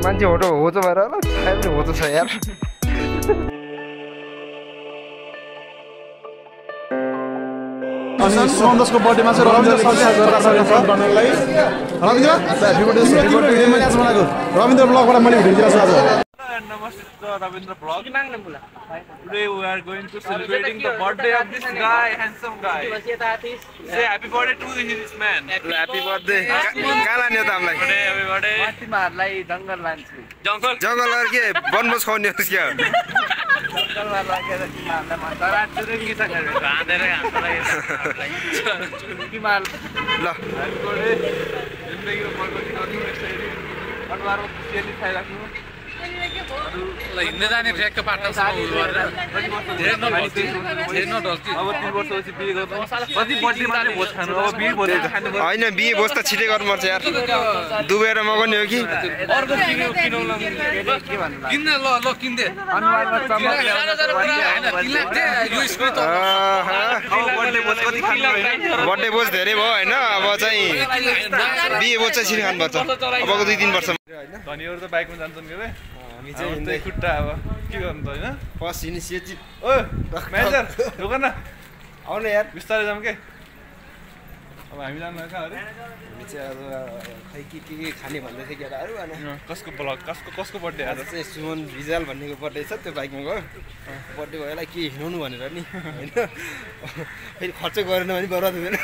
मान्छे होटो होचो भएर होला छाया पनि होचो छ यार सुमन्दसको बर्थडेमा चाहिँ रविन्द्र सरले गर्नलाई रविन्द्र ह्यापी बर्थडे रविन्द्र ब्लगबाट मैले भिडियो दिएको छु आज Namaste Ravindra Vlog. Today we are going to celebrating the birthday of this guy, handsome guy. Say happy birthday to this man. Happy birthday. कहाँ लाने हो त हामीलाई? Happy birthday. तिमीहरुलाई जंगल लान्छु. जंगल और के बनबोस खुवाउने हो क्या? जंगलमा लगेर तिमीहरुलाई मन दराचुरे के छ गरे बाँधेरै हान्दै तिमीहरु ल happy birthday. जिन्दगीमा प्रगति गर्नु यसरी अनुहारमा खुसियाली छाइराख्नु. हिँड्दै जाने ट्र्याकको पार्टनर साथी गरेर धेरै नडल्ती अब 3 वर्षपछि बिहे गर्नु कति बर्थडे मात्रै भोज खानु अब बिहे भोज खानु हैन बिहे भोज त छिटै गर्नुपर्छ यार दुबेर मगाउने हो कि अर्को किनौला के भन्नु किन्न ल किन्दे अनुहारमा चमक ल्याउन यो स्क्रिप्ट अब बर्थडे भोज कति खानु बर्थडे भोज धेरै भयो हैन अब चाहिँ बिहे भोज चाहिँ छिटै खानुपर्छ अबको 2-3 वर्षमा हैन धनीहरु त बाइकमा जान्छन् के रे हामी चाहिँ हिँड्दै खुट्टा अब के गर्नु त हैन फर्स्ट इनिसिएटिभ ओ म्यानेजर ढोक न आउनु यार बिस्तारै जाम के अब हामी जानु कहाँ अरे हामी चाहिँ अब खै के खाने भन्दै थियो केटाहरु अनि कसको ब्लग कसको बर्थडे आज चाहिँ सुमन भिजाल भन्नेको बर्थडे छ त्यो बाइकमा गयो बर्थडे भएलाई के हिँडाउनु भनेर नि हैन फेरि खर्च गरेन भने बर्बाद हुँदैन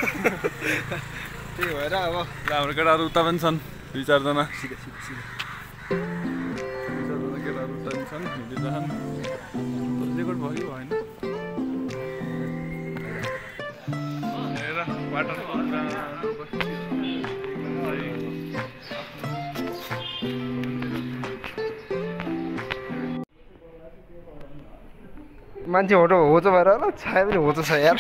त्यही भएर अब हाम्रो केटाहरु उता पनि छन् 2-4 जना रेकर्ड भयो हैन हेर वाटरको मान्छे होटो होचो भएर होला छाया पनि होचो छ यार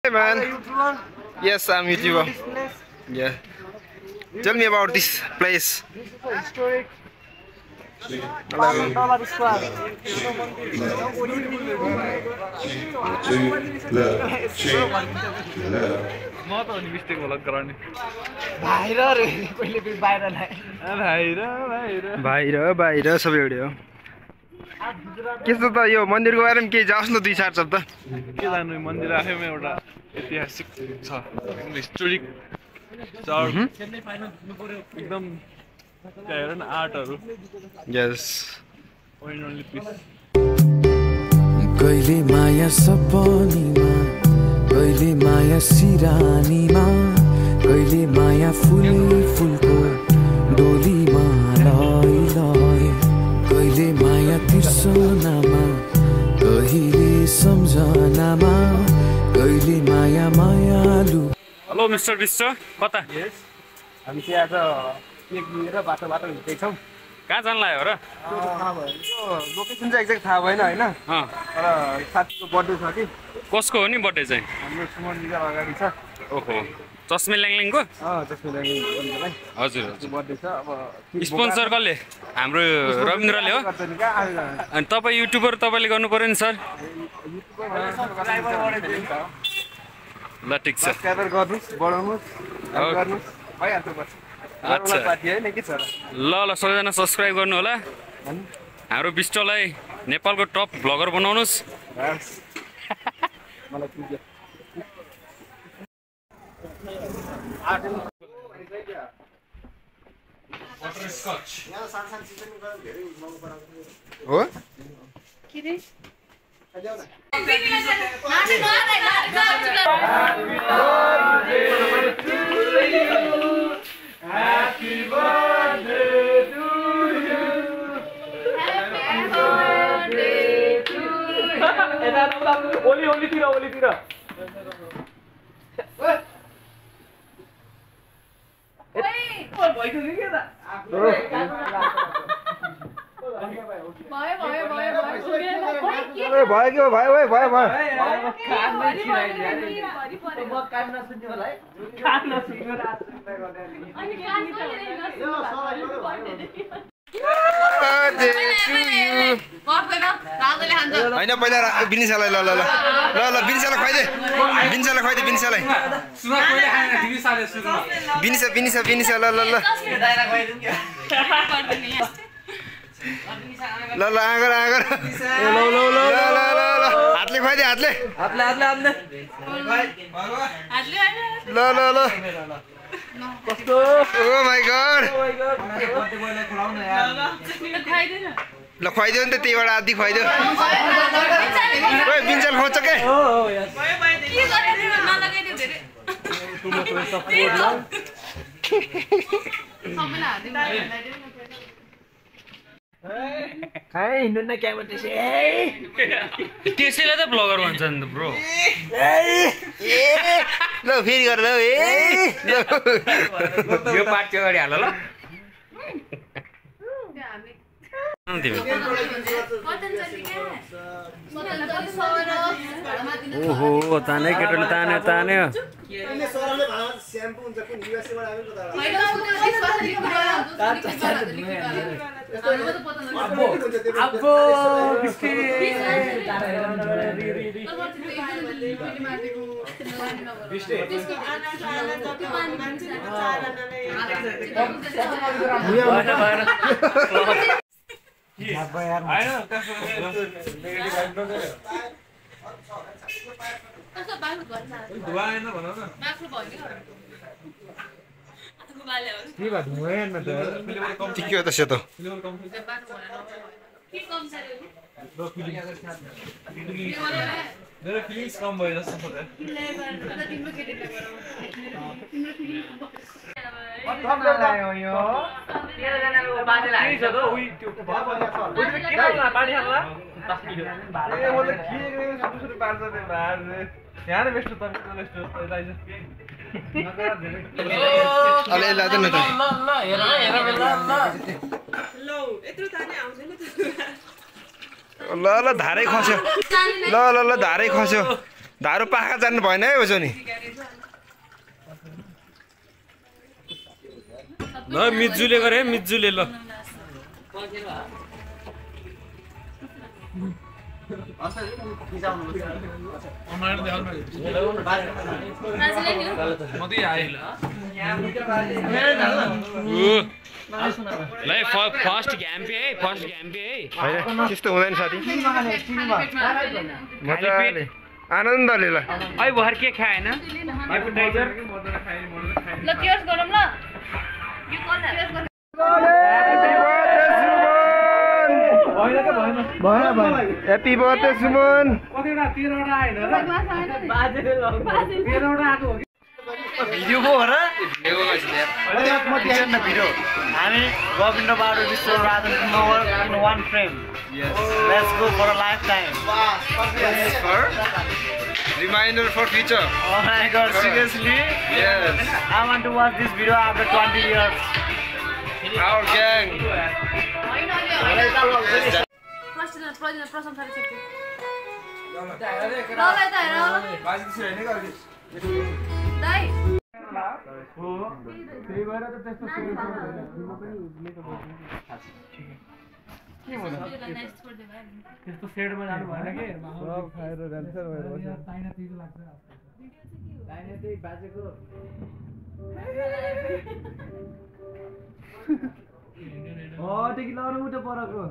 Hey man. Yes, I'm YouTuber. Yeah. Tell me about this place. This is a historic Hello. square. म त अनि मिस्टेक होला गराउने बाहिर रे पहिले फेरि बाहिर ल्याए बाहिर सबै एउटै हो त्यस्तो त यो मन्दिरको बारेमा केही जाओस् न 2-4 शब्द के जानु मन्दिर आफैमा एउटा ऐतिहासिक छ हिस्टोरिक चर्च एकदम त्यहाँ हेर न आर्टहरू यस ओरिजिनली पिस कहिले माया सपनीमा कहिले माया सिरानीमा कहिले माया फुलको डोलीमा लय लय कहिले माया तिर्सनामा कहिले सम्झनामा कहिले माया मायालु हेलो मिस्टर विश्व कता हामी चाहिँ आज केक लिएर बाटो हिँड्दैछौँ कहाँ जान लाग्यो र लोकेसन चाहिँ एक्ज्याक्ट थाहा भएन हैन तर साथीको बर्थडे छ कि कसको हो नि बर्थडे चाहिँ हाम्रो सुमन निका अगाडि छ ओहो चस्मे ल्याङल्याङको त्यसको लागि बर्थडे हजुर बर्थडे छ अब स्पोन्सर कसले हाम्रो रविन्द्रले हो अनि तपाईँ युट्युबर तपाईँले गर्नु पर्यो नि सर ल ठिक छ सब्स्क्राइबर गर्नुस् बढाउनुस् गर्नुस् भइहाल्छ बस अच्छा पार्टी हैन के छ ल सबैजना सब्स्क्राइब गर्नु होला हाम्रो विष्टलाई नेपालको टप भ्लगर बनाउनुस् मलाई पुग्यो हो के रे Happy birthday to you. Happy birthday to you. Oli tira. भयो भयो के भयो ओए भयो भयो होइन पहिला बिनिसालाई ल ल ल ल ल बिनिसालाई खुवाइदे बिनिसालाई खुवाइदे बिनिसालाई बिनिसा बिनिसा बिनिसा ल ल ल ल ल आगर आगर ल ल ल ल ल ल हातले खुवाइदे हातले हातले हातले हातले ल ल ल कस्तो ओ माय गॉड ल खुवाइदियो नि त त्यहीबाट आधी खुवाइदियो ओए बिन्चल खोज्छ के त्यसैले त ब्लगर भन्छ नि त ब्रो ल फेरि गर ल यो पार्ट त्यो गरी हाल ल ओहो ताने केटोले तान्यो तान्यो ठिकै हो त सेतो मेरो फिलिङ्स कम भयो जस्तो छ ल ल धारै खस्यो ल ल ल धारै खस्यो धारो पाखा जानु भएन है उसो नि ल मिजुले गरे मिजुले ल फर्स्ट घ्याम्पे है फर्स्ट घ्याम्पे है त्यस्तो हुँदैन साथी मजाले आनन्दले ल है भर के खाएन एपेटाइजर ल केयर्स गरौँ ल यो ह्यापी बर्थडे सुमन भिडियो पो हो र भिडियो हामी Ravindra Bahadur Bishwa Rajan in one frame let's go for a lifetime Reminder for future. Oh my god, seriously? Yes. I want to watch this video after 20 years. Our gang. त्यस्तो सेडमा जानु भएन के सब खाएर ड्यान्सर भएर बस्यो ताइना तिज लाग्छ ताइना त्यही बाजेको टिकी लाउनु उठे परको